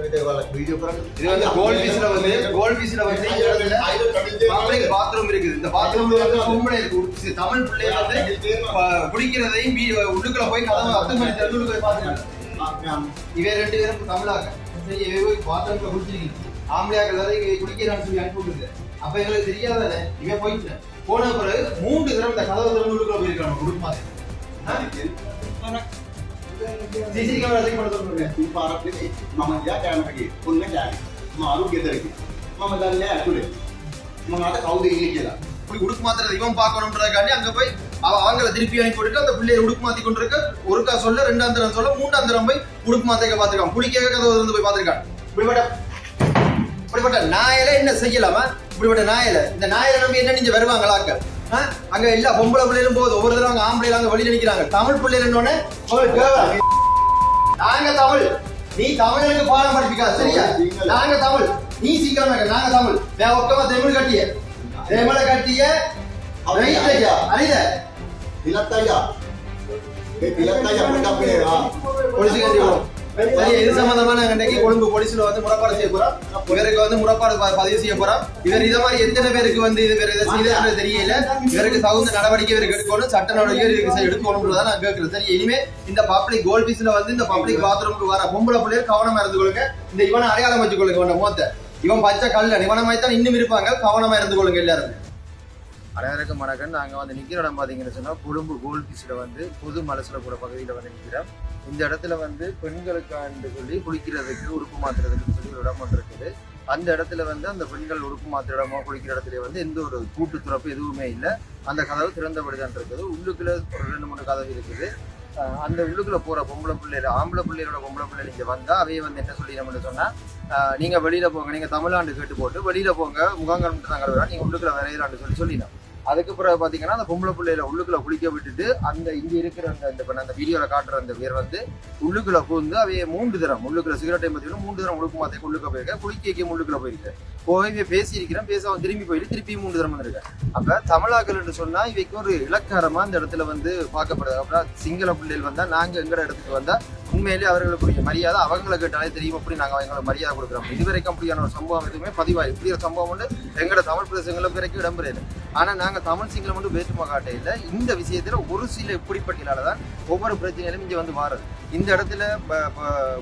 இது வந்து கோல்ட் பீஸ்ல வந்து பப்ளிக் பாத்ரூம் இருக்குது. இந்த பாத்ரூம்ல வந்து பொம்பளை இருக்கு. தமிழ் பிள்ளை வந்து குடிக்கிறதையும் உள்ளுக்குள்ள போய் கதவை அத்துமணி திறந்து போய் பாத்துருக்காங்க. இவை 2 பேரும் தமிழாக்க சரி போய் பாத்ரூம்ல குடிச்சிருக்கீங்க. ஆம்பளையாக்கள் தான் குடிக்கிறான்னு சொல்லி அனுப்பிவிடுது. அப்ப எங்களுக்கு தெரியாதானே இவன் போயிட்டு போன பிறகு 3 தடவை இந்த கதவை திறந்து உள்ளுக்குள்ள போயிருக்காங்க குடும்பமா. CCTV कैमरा चेक करतो तुम्ही पारपले मग या कॅमेरा घे पुन्हा कॅमेरा मारू घेतरी मग दल्ले आतुले मग आता खाऊ देईल केला இப்படி உடுக்கு மாத்திர இவன் பார்க்கணும்ன்றதுக்காண்டி அங்க போய் அவங்கள திருப்பி அனுப்பி போட்டுட்டு அந்த பிள்ளையை உடுக்கு மாத்தி கொண்டு இருக்க ஒருக்கா சொல்ல 2ஆம் தரம் சொல்ல 3ஆம் தரம் போய் உடுக்கு மாத்திக்க பாத்துருக்கான். குடிக்க கதவு வந்து போய் பாத்துருக்கான். இப்படிப்பட்ட நாயில என்ன செய்யலாமா? இப்படிப்பட்ட நாயில இந்த நாயில நம்பி என்ன நீங்க வருவாங்களாக்க அங்க எல்லா பொம்பளை பிள்ளைகளும் போகுது. ஒவ்வொரு தடவை அங்க ஆம்பளை அங்க வெளியில நிக்கிறாங்க. தமிழ் பிள்ளைன்னு நாங்க தமிழ் நீ தமிழனுக்கு பாடம் படிப்பிக்காது சரியா? நாங்க தமிழ் நீ சீக்கிரம் நாங்க தமிழ் ஒக்கமா தமிழ் கட்டிய தமிழ கட்டிய அரித திலத்தையா பொலிசு கட்டி சரி இது சம்பந்தமா நாங்க இன்னைக்கு கொழும்பு போலீஸ்ல வந்து முறைப்பாடு செய்ய போறோம். இவருக்கு வந்து முறைப்பாடு பதிவு செய்ய போறோம். இவர் இத மாதிரி எத்தனை பேருக்கு வந்து இது வேற செய்தது தெரியல. இவருக்கு தகுந்த நடவடிக்கை இவருக்கு எடுக்கணும், சட்ட நடவடிக்கை எடுக்கணும்ன்றதான் நான் கேட்கிறேன். சரி இனிமே இந்த பப்ளிக் கோல்ட் பீஸ்ல வந்து இந்த பப்ளிக் பாத்ரூமுக்கு வர பொம்பளை பிள்ளைகள் கவனமா இருந்து கொள்ளுங்க. இந்த இவனை அடையாளம் வச்சு கொள்ளுங்க. இவன் மொத்த இவன் பச்சை கல்ல இவனமாய் தான் இன்னும் இருப்பாங்க. கவனமா இருந்து கொள்ளுங்க எல்லாரும். அனைவருக்கும் வணக்கம். நாங்கள் வந்து நிற்கிற இடம் பார்த்தீங்கன்னு சொன்னால் கொழும்பு கோல்ட் பீஸில் வந்து பொது மலசில் கூட பகுதியில் வந்து நிற்கிறோம். இந்த இடத்துல வந்து பெண்களுக்காண்டு சொல்லி குளிக்கிறதுக்கு உடுப்பு மாற்றுறதுக்கு சொல்லி ஒரு இடம் ஒன்று இருக்குது. அந்த இடத்துல வந்து அந்த பெண்கள் உடுப்பு மாற்ற இடமோ குளிக்கிற இடத்துல வந்து எந்த ஒரு கூட்டு துறப்பு எதுவுமே இல்லை. அந்த கதவு திறந்தபடிதான் இருக்குது. உள்ளுக்குள்ள ஒரு 2-3 கதவு இருக்குது. அந்த உள்ளுக்குள்ள போகிற பொம்பளை பிள்ளைகள் ஆம்பளை பிள்ளைகளோட பொம்பளை பிள்ளைகள் இங்கே வந்தால் அவையே வந்து என்ன சொல்லிடணும்னு சொன்னால் நீங்கள் வெளியில் போங்க, நீங்கள் தமிழ்நாடு கேட்டு போட்டு வெளியில் போங்க, முகாங்கரம் நாங்கள் வரா நீங்கள் உள்ளுக்குள்ள வரையிலான்னு சொல்லிடணும். அதுக்கு பிறகு பார்த்தீங்கன்னா அந்த பொம்பளை பிள்ளையில உள்ளுக்குள்ள குளிக்க விட்டுட்டு அந்த இங்கே இருக்கிற அந்த வீடியோவில் காட்டுற அந்த பேர் வந்து உள்ளுக்குள்ள பூந்து அவைய 3 தரம் உள்ளுக்குள்ள சிகரெட்டை பார்த்தீங்கன்னா 3 தரம் உடுப்பு மாற்றி உள்ளுக்க போயிருக்கேன். குளிக்க உள்ளுக்குள்ள போயிருக்கேன். போய் பேசியிருக்கிறேன். பேச அவன் திரும்பி போயிட்டு திருப்பி 3 தரம் வந்திருக்கேன். அப்போ தமிழாக்கள் என்று சொன்னால் இவைக்கு ஒரு இலக்காரமாக அந்த இடத்துல வந்து பார்க்கப்படுது. அப்புறம் சிங்கள பிள்ளைகள் வந்தால் நாங்கள் எங்கிற இடத்துக்கு வந்தால் உண்மையிலேயே அவர்களுக்குரிய மரியாதை அவங்களை கேட்டாலே தெரியும். அப்படி நாங்கள் அவங்களுக்கு மரியாதை கொடுக்குறோம். இதுவரைக்கும் அப்படியான ஒரு சம்பவம் எதுவுமே பதிவாகி இப்படி ஒரு சம்பவம் வந்து எங்களோட தமிழ் பிரதேசங்களுக்கு வரைக்கும் இடம்பெறையில. ஆனால் நாங்கள் தமிழ் சிங்களம் மட்டும் வேற்றுமை காட்டையில் இந்த விஷயத்தில் ஒரு சில இப்படிப்பட்டனால தான் ஒவ்வொரு பிரச்சனையிலும் இங்கே வந்து மாறுது. இந்த இடத்துல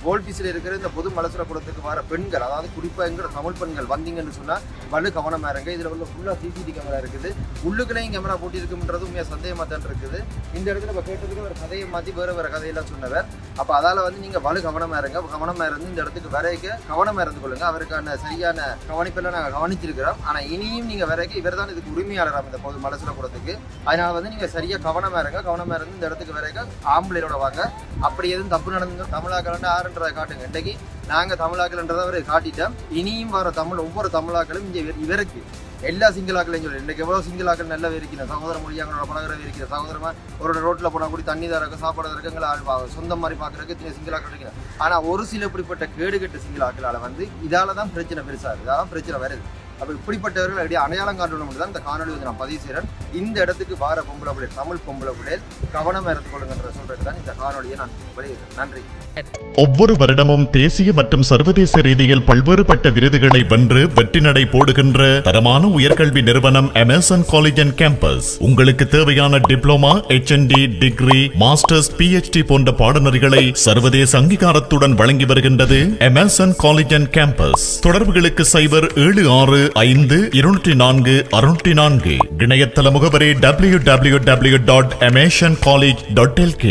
கோல்ட் பீஸில் இருக்கிற இந்த பொது மலசுரப்புறத்துக்கு வர பெண்கள், அதாவது குறிப்பாக எங்கிற தமிழ் பெண்கள் வந்தீங்கன்னு சொன்னால் வலு கவனமாக இருங்க. இதில் உள்ள ஃபுல்லாக CCTV கேமரா இருக்குது. உள்ளுக்குள்ளேயும் கேமரா போட்டி இருக்குன்றது உண்மையாக சந்தேகமாக தான் இருக்குது. இந்த இடத்துல இப்போ கேட்டதுக்கு ஒரு கதையை மாற்றி வேறு கதையெல்லாம் சொன்னவர். அப்போ அதால் வந்து நீங்கள் வலு கவனமாக இருங்க. கவனமாக இருந்து இந்த இடத்துக்கு வரைக்க கவனமாக இருந்து கொள்ளுங்க. அவருக்கான சரியான கவனிப்பெல்லாம் நாங்கள் கவனிச்சிருக்கிறோம். ஆனால் இனியும் நீங்கள் வரைக்க இவர் தான் இதுக்கு உரிமையாளராக இந்த பொது மலசுரப்புறத்துக்கு. அதனால் வந்து நீங்கள் சரியாக கவனமாக இருங்க. கவனமாக இருந்து இந்த இடத்துக்கு வரைக்க ஆம்பளையோட வாங்க. அப்படி எதுவும் தப்பு நடந்து தமிழாக்கள் ஆறுன்றதை காட்டுங்க. இன்றைக்கு நாங்கள் தமிழாக்கள்ன்றதை அவர் காட்டிட்டோம். இனியும் வர ஒவ்வொரு தமிழாக்களும் இங்கே இவருக்கு எல்லா சிங்களாக்களையும் சொல்லி இன்றைக்கு எவ்வளோ சிங்களாக்கள் நல்லா இருக்கிற சகோதர மொழியாங்களோட பழகிற இருக்கிற சகோதரமாக ஒரு ரோட்டில் போனால் கூட தண்ணி தரக்க சாப்பாடு தரக்கங்களை சொந்தம் மாதிரி பார்க்குறதுக்கு சிங்களாக்கள் இருக்கிறேன். ஆனால் ஒரு சில இப்படிப்பட்ட கேடுகட்ட சிங்களாக்களால் வந்து இதால் தான் பிரச்சனை பெருசாகுது. இதால் பிரச்சனை வருது. அப்போ இப்படிப்பட்டவர்கள் அப்படியே அடையாளம் காட்டணும் தான் இந்த காணொலி வந்து நான் பதிவு செய்கிறேன். இந்த இடத்துக்கு வார பொம்பளை பிள்ளை தமிழ் பொம்பளை பிள்ளை கவனமாக இருந்து கொள்ளுங்கன்ற சொல்றது தான் இந்த காணொலியை நான் வெளியிடுறேன். நன்றி. ஒவ்வொரு வருடமும் தேசிய மற்றும் சர்வதேச ரீதியில் பல்வேறுபட்ட விருதுகளை வென்று வெற்றி நடை போடுகின்ற தரமான உயர்கல்வி நிறுவனம் அமேசன் காலேஜ் அண்ட் கேம்பஸ். உங்களுக்கு தேவையான diploma, HND, degree, masters, PhD போன்ற பாடநெறிகளை சர்வதேச அங்கீகாரத்துடன் வழங்கி வருகின்றது அமேசன் காலேஜ் அண்ட் கேம்பஸ். தொடர்புகளுக்கு 0765204 இணையதள முகவரி www.amationcollege.lk.